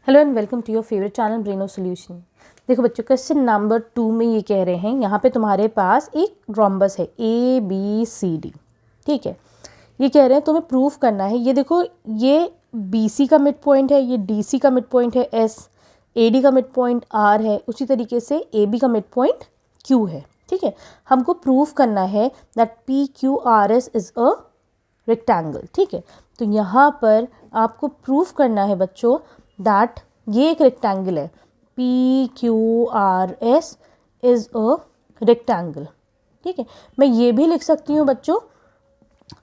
Hello and welcome to your favourite channel Braino solution. देखो बच्चों, question number 2 में ये कह रहे हैं, यहाँ पे तुम्हारे पास एक रोम्बस है ABCD। ठीक है, ये कह रहे हैं तुम्हें प्रूफ करना है। ये देखो, ये BC का मिड पॉइंट है, ये DC का मिड पॉइंट है S, AD का मिड पॉइंट R है, उसी तरीके से AB का मिड पॉइंट Q है। ठीक है, हमको प्रूफ करना है that PQRS is a rectangle. ठीक है, तो यहाँ पर आपको प्रूफ करना है बच्चों दैट ये एक रेक्टेंगल है, PQRS इज़ अ रेक्टेंगल। ठीक है, मैं ये भी लिख सकती हूँ बच्चों,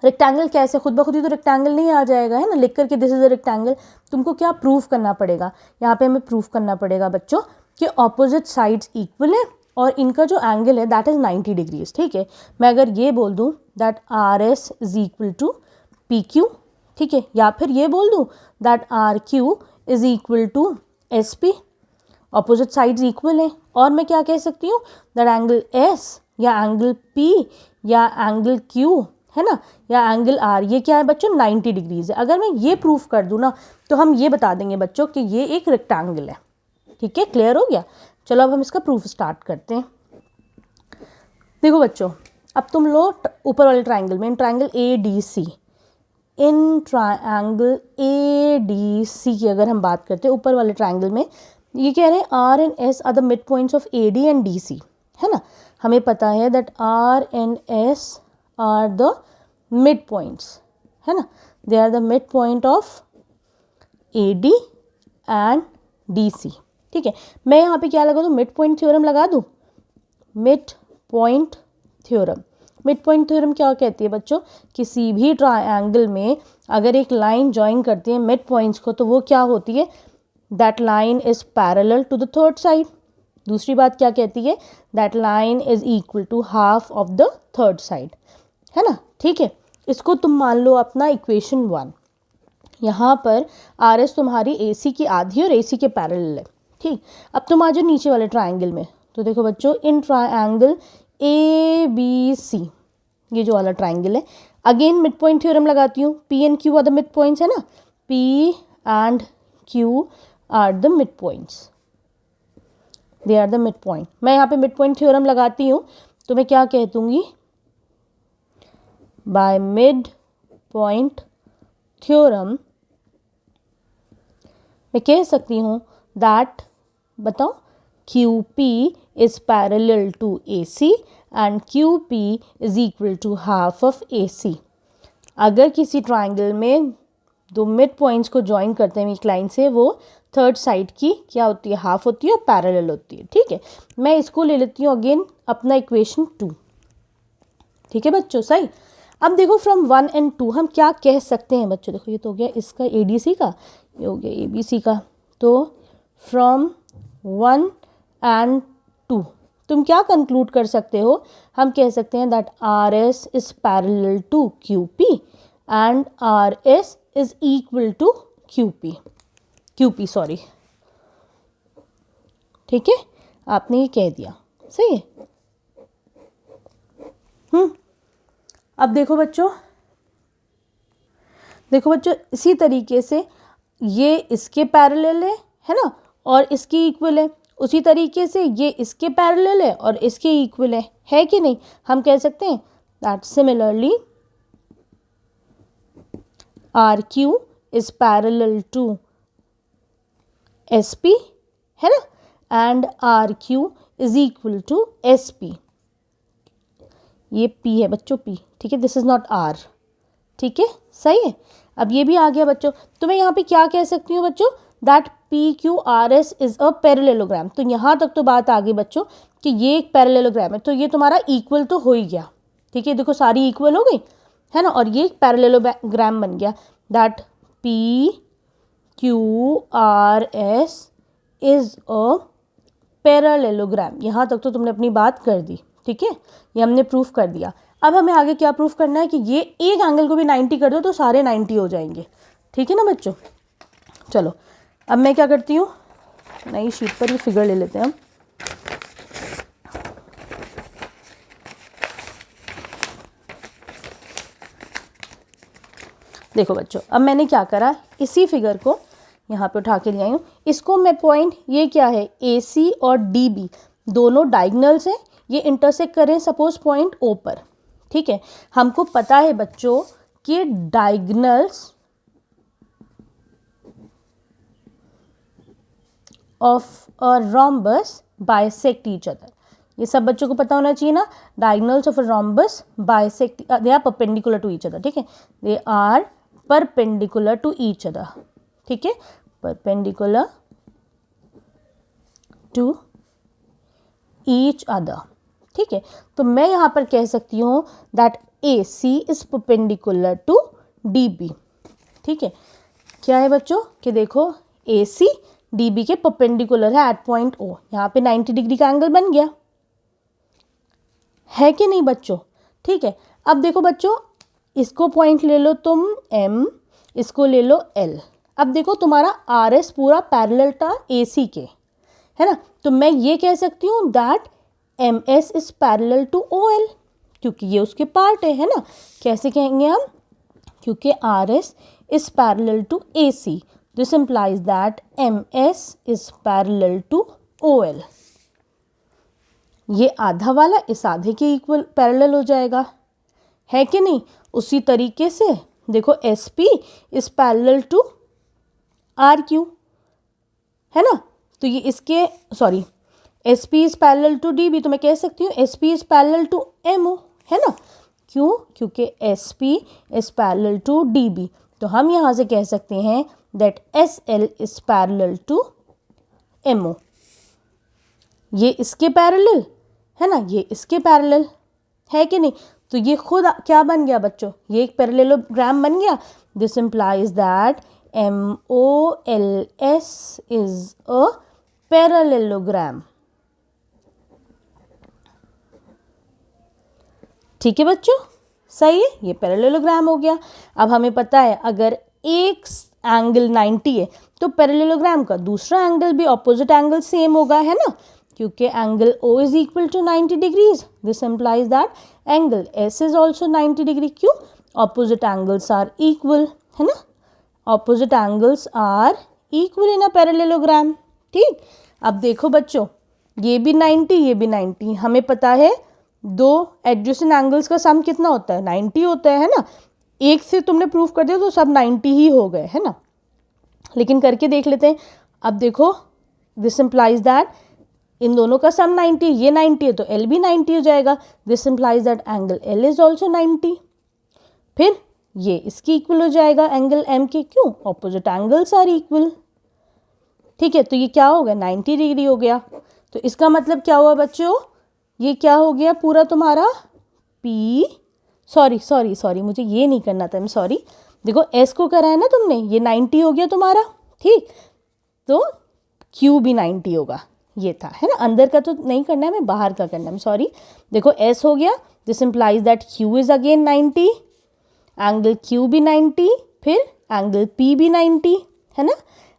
रेक्टेंगल कैसे, खुद ब खुद ही तो रेक्टेंगल नहीं आ जाएगा, है ना, लिख करके दिस इज अ रेक्टेंगल। तुमको क्या प्रूफ करना पड़ेगा, यहाँ पे हमें प्रूफ करना पड़ेगा बच्चों कि ऑपोजिट साइड्स इक्वल है और इनका जो एंगल है दैट इज 90 डिग्रीज। ठीक है, मैं अगर ये बोल दूँ that RS is equal to PQ, ठीक है, या फिर ये बोल दूँ that RQ is equal to SP, opposite sides equal हैं, और मैं क्या कह सकती हूँ दैट एंगल S या एंगल P या एंगल Q, है ना, या एंगल R, ये क्या है बच्चों 90 डिग्रीज है। अगर मैं ये प्रूफ कर दूँ ना तो हम ये बता देंगे बच्चों कि ये एक रेक्टेंगल है। ठीक है, क्लियर हो गया। चलो अब हम इसका प्रूफ स्टार्ट करते हैं। देखो बच्चों, अब तुम लोग ऊपर वाले ट्राइंगल में, in triangle ADC, in triangle ADC की अगर हम बात करते हैं ऊपर वाले ट्राइंगल में, ये कह रहे हैं R and S are the mid points of AD and DC, है ना। हमें पता है that R and S are the mid points, है ना, they are the mid point of AD and DC। ठीक है, मैं यहाँ पे क्या लगा दूँ, मिड पॉइंट थ्योरम लगा दूँ, mid point theorem. Mid point theorem क्या कहती है बच्चों, किसी भी ट्रायंगल में अगर एक लाइन ज्वाइन करती है मिड पॉइंट्स को तो वो क्या होती है, that line is parallel to the third side. दूसरी बात क्या कहती है, that line is equal to half of the third side, है ना। ठीक है, इसको तुम मान लो अपना इक्वेशन 1। यहाँ पर RS तुम्हारी AC की आधी और AC के पैरेलल है। ठीक, अब तुम आ जाओ नीचे वाले ट्रायंगल में, तो देखो बच्चों, इन ट्रायंगल ABC, ये जो वाला ट्रायंगल है, अगेन मिड पॉइंट थ्योरम लगाती हूँ, P and Q are the mid points, है ना, P and Q are the mid points, they are the mid point. मैं यहाँ पे मिड पॉइंट थ्योरम लगाती हूँ तो मैं क्या कह दूंगी, बाय मिड पॉइंट थ्योरम मैं कह सकती हूँ दैट, बताओ, QP is parallel to AC and QP is equal to half of AC। अगर किसी ट्राइंगल में दो मिड पॉइंट्स को ज्वाइन करते हैं एक लाइन से, वो थर्ड साइड की क्या होती है, हाफ होती है और पैरेलल होती है। ठीक है, मैं इसको ले लेती हूँ अगेन अपना इक्वेशन 2। ठीक है बच्चों, सही। अब देखो फ्रॉम 1 एंड 2 हम क्या कह सकते हैं बच्चों, देखो ये तो हो गया इसका ADC का, ये हो गया ABC का, तो फ्रॉम 1 एंड 2 तुम क्या कंक्लूड कर सकते हो, हम कह सकते हैं that RS is parallel to QP and RS is equal to QP sorry. ठीक है, आपने ये कह दिया, सही है। अब देखो बच्चों, इसी तरीके से ये इसके पैरेलल है ना, और इसके इक्वल है, उसी तरीके से ये इसके पैरेलल है और इसके इक्वल है कि नहीं। हम कह सकते हैं that similarly RQ is parallel to SP, है ना, and RQ is equal to SP। ये P है बच्चों, P, ठीक है, दिस इज नॉट R। ठीक है, सही है। अब ये भी आ गया बच्चों, तो मैं यहाँ पे क्या कह सकती हूँ बच्चों, that PQRS is a parallelogram. तो यहाँ तक तो बात आ गई बच्चों कि ये एक पैरेललोग्राम है, तो ये तुम्हारा इक्वल तो हो ही गया। ठीक है, देखो सारी इक्वल हो गई, है ना, और ये एक पैरेललोग्राम बन गया, that PQRS is a parallelogram. यहाँ तक तो तुमने अपनी बात कर दी। ठीक है, ये हमने प्रूफ कर दिया। अब हमें आगे क्या प्रूफ करना है कि ये एक एंगल को भी 90 कर दो तो सारे 90 हो जाएंगे। ठीक है ना बच्चों, चलो अब मैं क्या करती हूँ, नई शीट पर ये फिगर ले लेते हैं हम। देखो बच्चों, अब मैंने क्या करा, इसी फिगर को यहाँ पे उठा के ले आई हूँ इसको मैं पॉइंट, ये क्या है AC और DB दोनों डायगनल्स हैं, ये इंटरसेक्ट करें सपोज पॉइंट O पर, ठीक है। हमको पता है बच्चों कि diagonals of a rhombus bisect each other, ये सब बच्चों को पता होना चाहिए ना। Diagonals of a rhombus bisect, they are perpendicular to each other, ठीक है, they are perpendicular to each other, ठीक है, परपेंडिकुलर टू ईच अदर, ठीक है। तो मैं यहाँ पर कह सकती हूँ that AC is perpendicular to DB, ठीक है। क्या है बच्चों कि देखो AC DB के परपेंडिकुलर है एट पॉइंट O, यहाँ पे 90 डिग्री का एंगल बन गया है कि नहीं बच्चों, ठीक है। अब देखो बच्चों इसको पॉइंट ले लो तुम M, इसको ले लो L। अब देखो तुम्हारा RS पूरा पैरेलल था AC के, है ना, तो मैं ये कह सकती हूँ that MS is parallel to OL, क्योंकि ये उसके पार्ट है ना। कैसे कहेंगे हम, क्योंकि RS is parallel to AC, this implies that MS is parallel to OL। ये आधा वाला इस आधे के इक्वल पैरेलल हो जाएगा, है कि नहीं। उसी तरीके से देखो SP is parallel to RQ, है ना, तो ये इसके sorry SP is parallel to DB, तो मैं कह सकती हूँ SP is parallel to MO, है ना। क्यों, क्योंकि SP is parallel to DB, तो हम यहाँ से कह सकते हैं that SL is parallel to MO। ये इसके पैरेलल है ना, ये इसके पैरेलल है कि नहीं, तो ये खुद क्या बन गया बच्चों, ये एक पैरेललोग्राम बन गया। This implies that MOLS is a parallelogram, ठीक है बच्चों, सही है, ये पैरेललोग्राम हो गया। अब हमें पता है अगर एक एंगल 90 है तो पैरेललोग्राम का दूसरा एंगल भी ऑपोजिट एंगल सेम होगा, है ना, क्योंकि angle O is equal to 90 degrees, this implies that angle S is also 90 degree. क्यों, ऑपोजिट एंगल्स आर इक्वल, है ना, opposite angles are equal in a parallelogram, ठीक। अब देखो बच्चों ये भी 90 ये भी 90, हमें पता है दो एडजेसेंट एंगल्स का सम कितना होता है 90 होता है ना। एक से तुमने प्रूफ कर दिया तो सब 90 ही हो गए, है ना, लेकिन करके देख लेते हैं। अब देखो दिस इम्प्लाइज दैट इन दोनों का सम 90, ये 90 है तो L भी 90 हो जाएगा, this implies that angle L is also 90। फिर ये इसकी इक्वल हो जाएगा एंगल M के, क्यों, ऑपोजिट एंगल्स आर इक्वल, ठीक है। तो ये क्या हो गया 90 डिग्री हो गया। तो इसका मतलब क्या हुआ बच्चों, ये क्या हो गया पूरा तुम्हारा P, सॉरी मुझे ये नहीं करना था, मैं सॉरी, देखो S को करा है ना तुमने, ये 90 हो गया तुम्हारा, ठीक, तो Q भी 90 होगा, ये था, है ना, अंदर का तो नहीं करना है, मैं बाहर का करना है, सॉरी। देखो S हो गया, this implies that Q is again 90, angle Q भी 90, फिर एंगल P भी 90, है ना,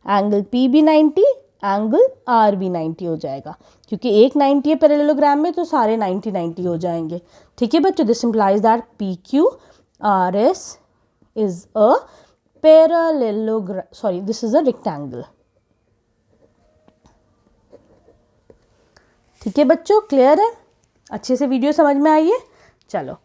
एंगल P भी 90, एंगल R भी 90 हो जाएगा, क्योंकि एक 90 है पैरेललोग्राम में तो सारे 90 हो जाएंगे, ठीक है बच्चों। This implies that PQRS is a parallelogram, sorry this is a rectangle, ठीक है बच्चों, क्लियर है, अच्छे से वीडियो समझ में आई है। चलो